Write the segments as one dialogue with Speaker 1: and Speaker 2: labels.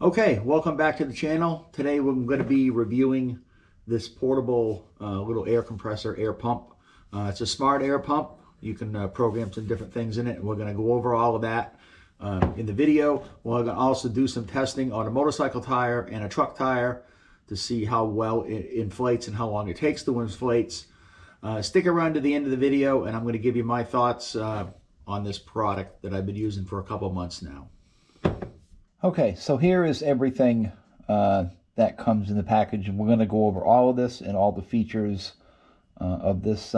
Speaker 1: Okay, welcome back to the channel. Today we're going to be reviewing this portable little air compressor, air pump. It's a smart air pump. You can program some different things in it, and we're going to go over all of that in the video. We're going to also do some testing on a motorcycle tire and a truck tire to see how well it inflates and how long it takes to inflate. Stick around to the end of the video, and I'm going to give you my thoughts on this product that I've been using for a couple months now. Okay, so here is everything that comes in the package, and we're going to go over all of this and all the features of this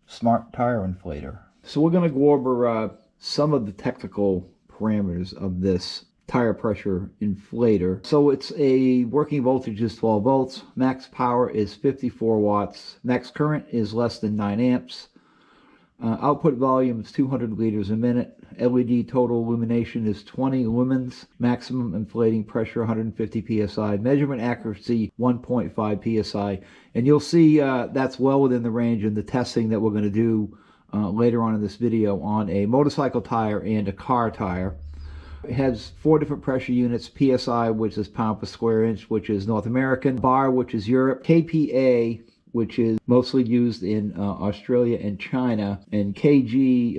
Speaker 1: smart tire inflator. So we're going to go over some of the technical parameters of this tire pressure inflator. So it's a working voltage is 12 volts, max power is 54 watts, max current is less than 9 amps. Output volume is 200 liters a minute. LED total illumination is 20 lumens. Maximum inflating pressure 150 psi. Measurement accuracy 1.5 psi. And you'll see that's well within the range in the testing that we're going to do later on in this video on a motorcycle tire and a car tire. It has 4 different pressure units: PSI, which is pound per square inch, which is North American; bar, which is Europe; kPa, which is mostly used in Australia and China; and kg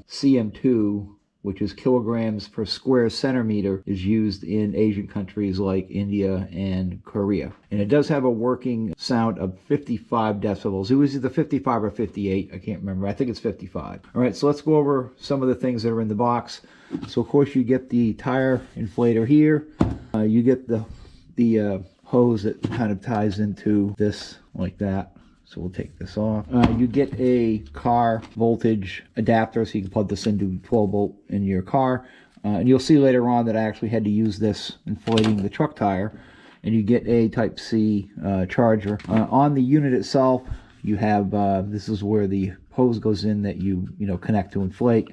Speaker 1: cm2, which is kilograms per square centimeter, is used in Asian countries like India and Korea. And it does have a working sound of 55 decibels. It was either 55 or 58. I can't remember. I think it's 55. All right, so let's go over some of the things that are in the box. So, of course, you get the tire inflator here. You get the hose that kind of ties into this like that. So we'll take this off. You get a car voltage adapter, so you can plug this into 12 volt in your car. And you'll see later on that I actually had to use this inflating the truck tire. And you get a Type C charger. On the unit itself, you have this is where the hose goes in that you connect to inflate.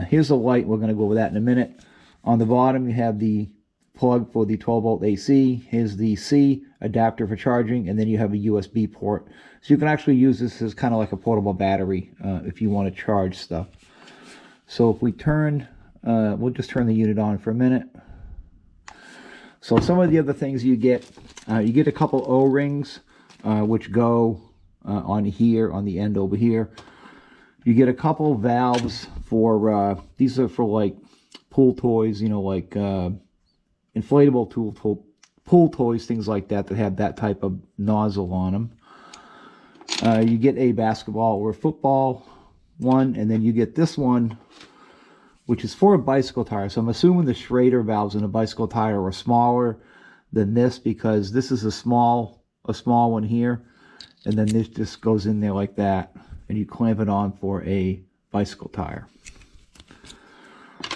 Speaker 1: Here's a light. We're going to go over that in a minute. On the bottom, you have the plug for the 12 volt AC. Here's the C adapter for charging, and then you have a USB port. So you can actually use this as kind of like a portable battery if you want to charge stuff. So if we turn, we'll just turn the unit on for a minute. So some of the other things you get a couple O-rings which go on here, on the end over here. You get a couple valves for, these are for like pool toys, like inflatable pool toys, things like that have that type of nozzle on them. You get a basketball or a football one, and then you get this one, which is for a bicycle tire. So I'm assuming the Schrader valves in a bicycle tire are smaller than this, because this is a small one here, and then this just goes in there like that, and you clamp it on for a bicycle tire.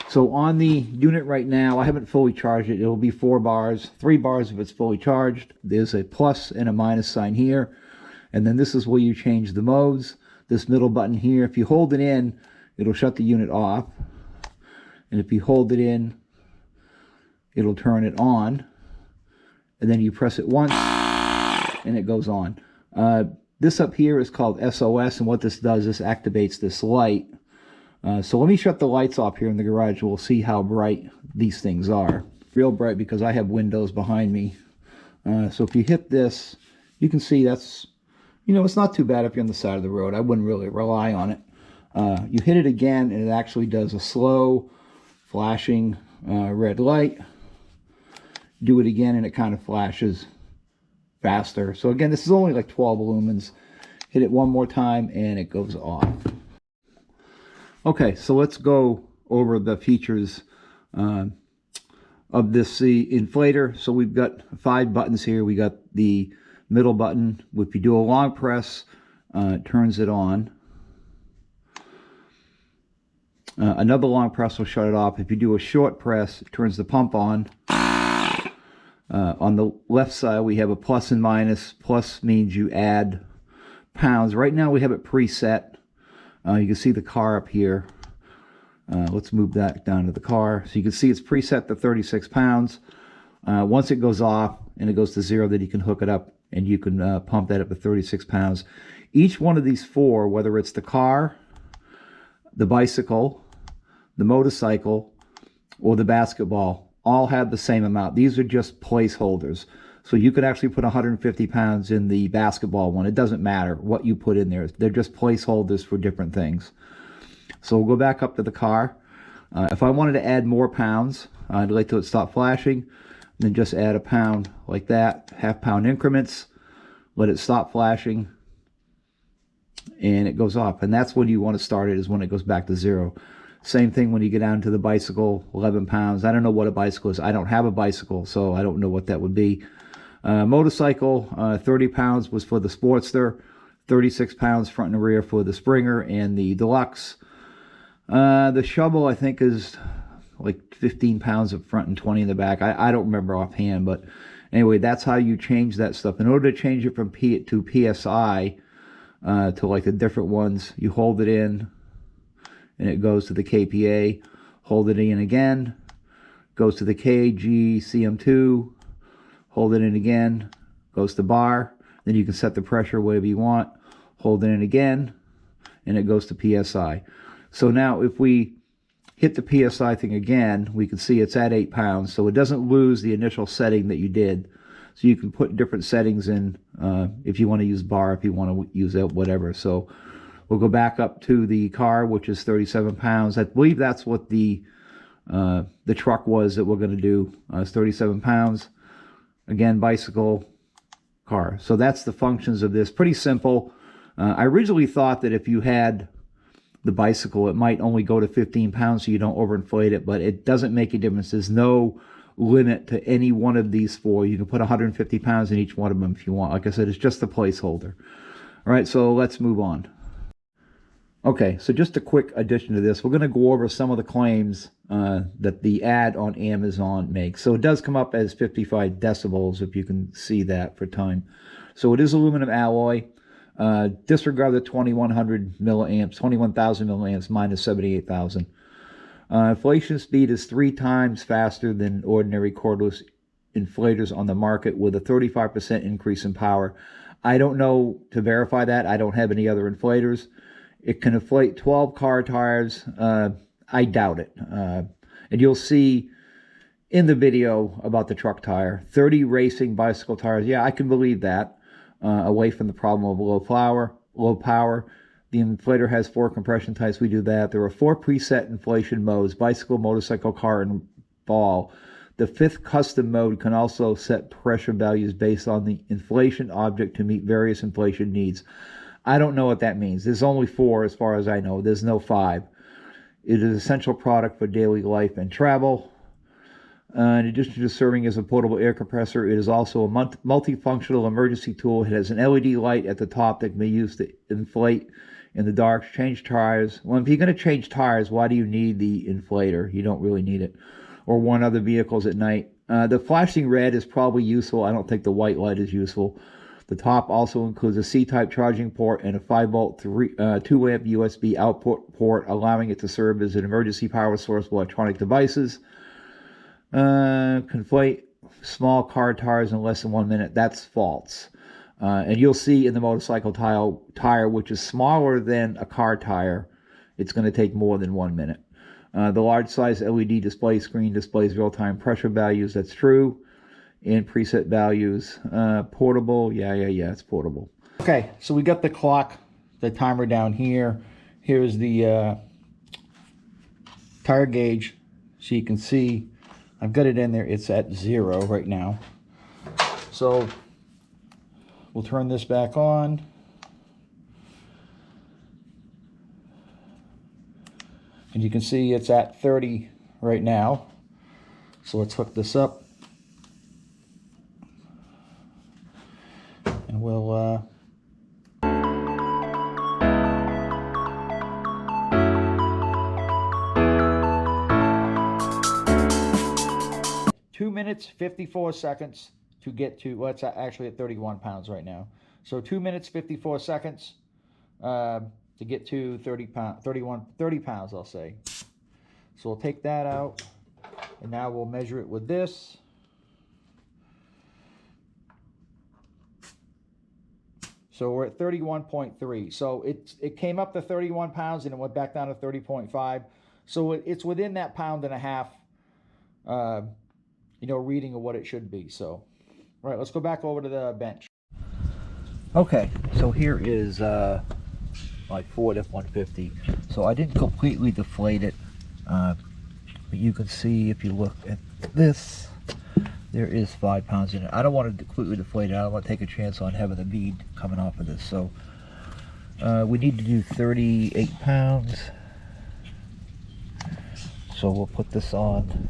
Speaker 1: So on the unit right now, I haven't fully charged it. It'll be 4 bars, 3 bars if it's fully charged. There's a plus and a minus sign here. And then this is where you change the modes. This middle button here, if you hold it in, it'll shut the unit off. And if you hold it in, it'll turn it on. And then you press it once, and it goes on. This up here is called SOS, and what this does is activates this light. So let me shut the lights off here in the garage. We'll see how bright these things are. Real bright, because I have windows behind me. So if you hit this, you can see that's, it's not too bad if you're on the side of the road. I wouldn't really rely on it. You hit it again, and it actually does a slow flashing red light. Do it again, and it kind of flashes faster. So again, this is only like 12 lumens. Hit it one more time, and it goes off. Okay, so let's go over the features of this inflator. So we've got 5 buttons here. We got the middle button. If you do a long press, it turns it on. Another long press will shut it off. If you do a short press, it turns the pump on. On the left side, we have a plus and minus. Plus means you add pounds. Right now, we have it preset. You can see the car up here. Let's move that down to the car. So you can see it's preset to 36 pounds. Once it goes off and it goes to 0, then you can hook it up and you can pump that up to 36 pounds. Each one of these 4, whether it's the car, the bicycle, the motorcycle, or the basketball,
Speaker 2: all have the same amount. These are just placeholders. So you could actually put 150 pounds in the basketball one. It doesn't matter what you put in there. They're just placeholders for different things. So we'll go back up to the car. If I wanted to add more pounds, I'd wait till it stopped flashing, then just add a pound like that, half-pound increments, let it stop flashing, and it goes off. And that's when you want to start it, is when it goes back to 0. Same thing when you get down to the bicycle, 11 pounds. I don't know what a bicycle is. I don't have a bicycle, so I don't know what that would be. Motorcycle, 30 pounds was for the Sportster, 36 pounds front and rear for the Springer and the Deluxe. The shovel, I think, is like 15 pounds up front and 20 in the back. I don't remember offhand, but anyway, that's how you change that stuff. In order to change it from P to PSI, to like the different ones, you hold it in, and it goes to the KPA. Hold it in again, goes to the KG CM2. Hold it in again, goes to bar. Then you can set the pressure wherever you want. Hold it in again, and it goes to PSI. So now if we hit the PSI thing again, we can see it's at 8 pounds. So it doesn't lose the initial setting that you did. So you can put different settings in if you want to use bar, if you want to use it, whatever. So we'll go back up to the car, which is 37 pounds. I believe that's what the truck was that we're going to do. It's 37 pounds. Again, bicycle, car. So that's the functions of this. Pretty simple. I originally thought that if you had the bicycle, it might only go to 15 pounds so you don't overinflate it, but it doesn't make a difference. There's no limit to any one of these four. You can put 150 pounds in each one of them if you want. Like I said, it's just a placeholder. All right, so let's move on. Okay, so just a quick addition to this. We're going to go over some of the claims that the ad on Amazon makes. So it does come up as 55 decibels, if you can see that for time. So it is aluminum alloy. Disregard the 2100 milliamps, 21,000 milliamps minus 78,000. Inflation speed is 3 times faster than ordinary cordless inflators on the market, with a 35% increase in power. I don't know to verify that. I don't have any other inflators. It can inflate 12 car tires. I doubt it. And you'll see in the video about the truck tire, 30 racing bicycle tires. Yeah, I can believe that. Away from the problem of low power. The inflator has 4 compression types. We do that. There are 4 preset inflation modes: bicycle, motorcycle, car, and ball. The 5th custom mode can also set pressure values based on the inflation object to meet various inflation needs. I don't know what that means. There's only 4 as far as I know. There's no 5. It is an essential product for daily life and travel. In addition to serving as a portable air compressor, it is also a multifunctional emergency tool. It has an LED light at the top that can be used to inflate in the dark, change tires. Well, if you're going to change tires, why do you need the inflator? You don't really need it. Or warn other vehicles at night. The flashing red is probably useful. I don't think the white light is useful. The top also includes a C-type charging port and a 5-volt 2-amp USB output port, allowing it to serve as an emergency power source for electronic devices. Conflate small car tires in less than 1 minute. That's false. And you'll see in the motorcycle tire, which is smaller than a car tire, it's going to take more than 1 minute. The large size LED display screen displays real-time pressure values. That's true. And preset values. Portable. Yeah, it's portable. Okay, so we got the clock, the timer down here. Here's the tire gauge. So you can see I've got it in there. It's at 0 right now. So we'll turn this back on. And you can see it's at 30 right now. So let's hook this up. And we'll 2 minutes 54 seconds to get to, well, it's actually at 31 pounds right now. So 2 minutes 54 seconds to get to 30 pounds, I'll say. So we'll take that out, and now we'll measure it with this. So we're at 31.3. So it came up to 31 pounds and it went back down to 30.5. So it's within that pound and a half
Speaker 1: reading of what it should be. So, all right, let's go back over to the bench.
Speaker 2: Okay, so here is my Ford F-150. So I didn't completely deflate it, but you can see if you look at this, there is 5 pounds in it. I don't want to completely deflate it. I don't want to take a chance on having the bead coming off of this. So we need to do 38 pounds. So we'll put this on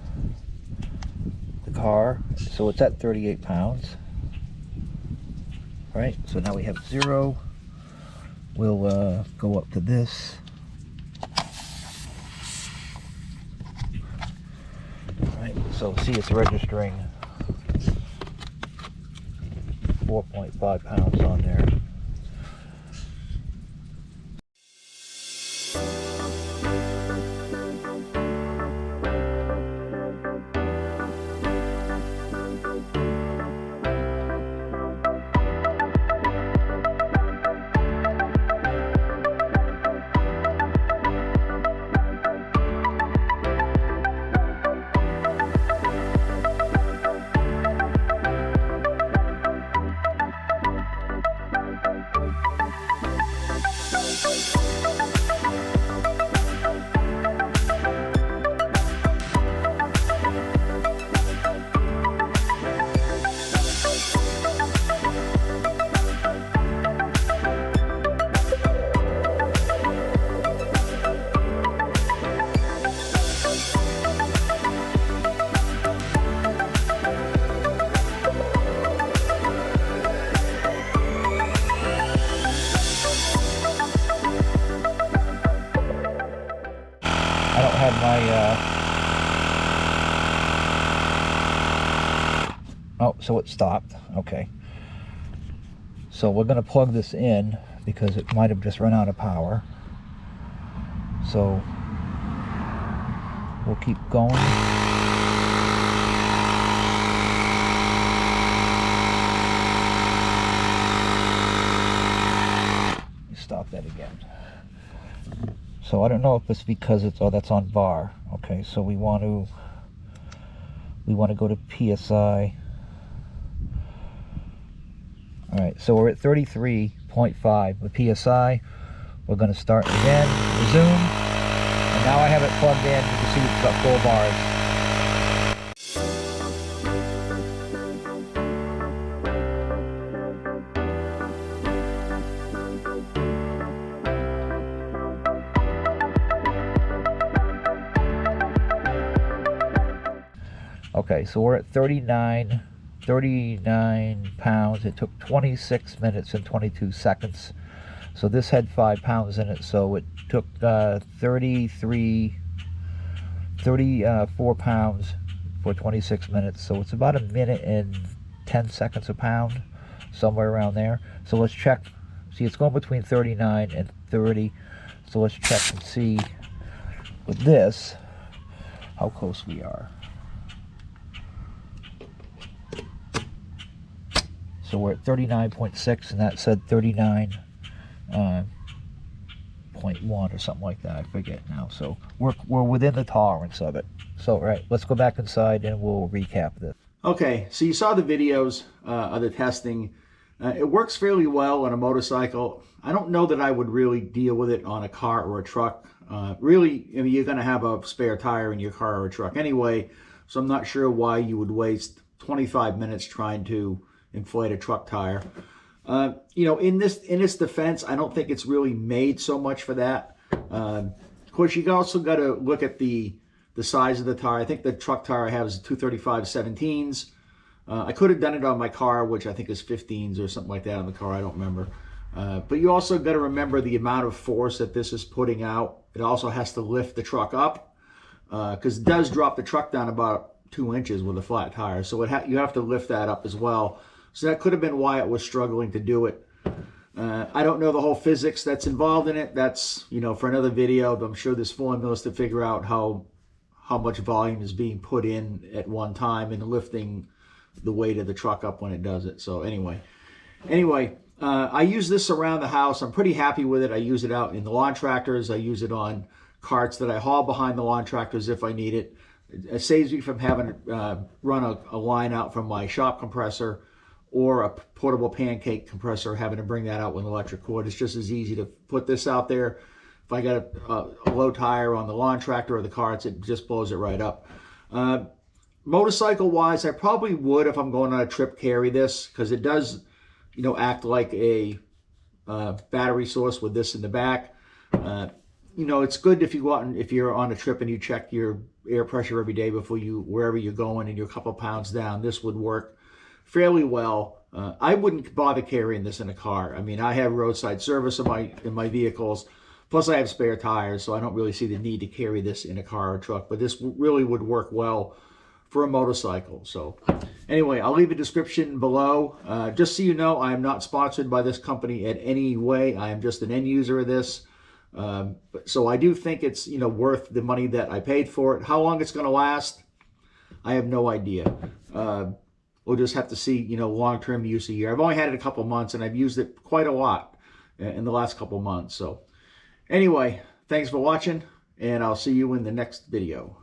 Speaker 2: the car. So it's at 38 pounds. Right, so now we have 0. We'll go up to this. Right, so see it's registering 4.5 pounds on there. I don't have my oh, so it stopped. Okay, so we're going to plug this in because it might have just run out of power, so we'll keep going. Stop that again. So I don't know if it's because it's, oh, that's on bar. Okay, so we want to go to PSI. All right, so we're at 33.5 with PSI. We're going to start again, resume, and now I have it plugged in. You can see it's got 4 bars. Okay, so we're at 39 pounds. It took 26 minutes and 22 seconds. So this had 5 pounds in it, so it took 34 pounds for 26 minutes. So it's about 1 minute and 10 seconds a pound, somewhere around there. So let's check. See, it's going between 39 and 30. So let's check and see with this how close we are. So we're at 39.6, and that said 39.1 or something like that. I forget now. So we're within the tolerance of it. So right, let's go back inside and we'll recap this.
Speaker 1: Okay, so you saw the videos of the testing. It works fairly well on a motorcycle. I don't know that I would really deal with it on a car or a truck. Really, I mean, you're going to have a spare tire in your car or a truck anyway, so I'm not sure why you would waste 25 minutes trying to inflate a truck tire. In its defense, I don't think it's really made so much for that. Of course, you also got to look at the size of the tire. I think the truck tire I have is 235 17s. I could have done it on my car, which I think is 15s or something like that on the car. I don't remember. But you also got to remember the amount of force that this is putting out. It also has to lift the truck up because it does drop the truck down about 2 inches with a flat tire. So you have to lift that up as well. So that could have been why it was struggling to do it. I don't know the whole physics that's involved in it. That's, for another video. But I'm sure there's formulas to figure out how much volume is being put in at one time and lifting the weight of the truck up when it does it. So anyway, I use this around the house. I'm pretty happy with it. I use it out in the lawn tractors. I use it on carts that I haul behind the lawn tractors if I need it. It saves me from having to run a line out from my shop compressor or a portable pancake compressor, having to bring that out with an electric cord. It's just as easy to put this out there. If I got a low tire on the lawn tractor or the carts, it just blows it right up. Motorcycle wise, I probably would, if I'm going on a trip, carry this, because it does, you know, act like a battery source with this in the back. You know, it's good if you go out and if you're on a trip and you check your air pressure every day before wherever you're going, and you're a couple pounds down. This would work fairly well. I wouldn't bother carrying this in a car. I mean, I have roadside service in my vehicles. Plus, I have spare tires, so I don't really see the need to carry this in a car or truck. But this really would work well for a motorcycle. So anyway, I'll leave a description below. Just so you know, I am not sponsored by this company in any way. I am just an end user of this. So I do think it's, you know, worth the money that I paid for it. How long it's going to last, I have no idea. We'll just have to see, you know, long-term use a year. I've only had it a couple months, and I've used it quite a lot in the last couple months. So anyway, thanks for watching, and I'll see you in the next video.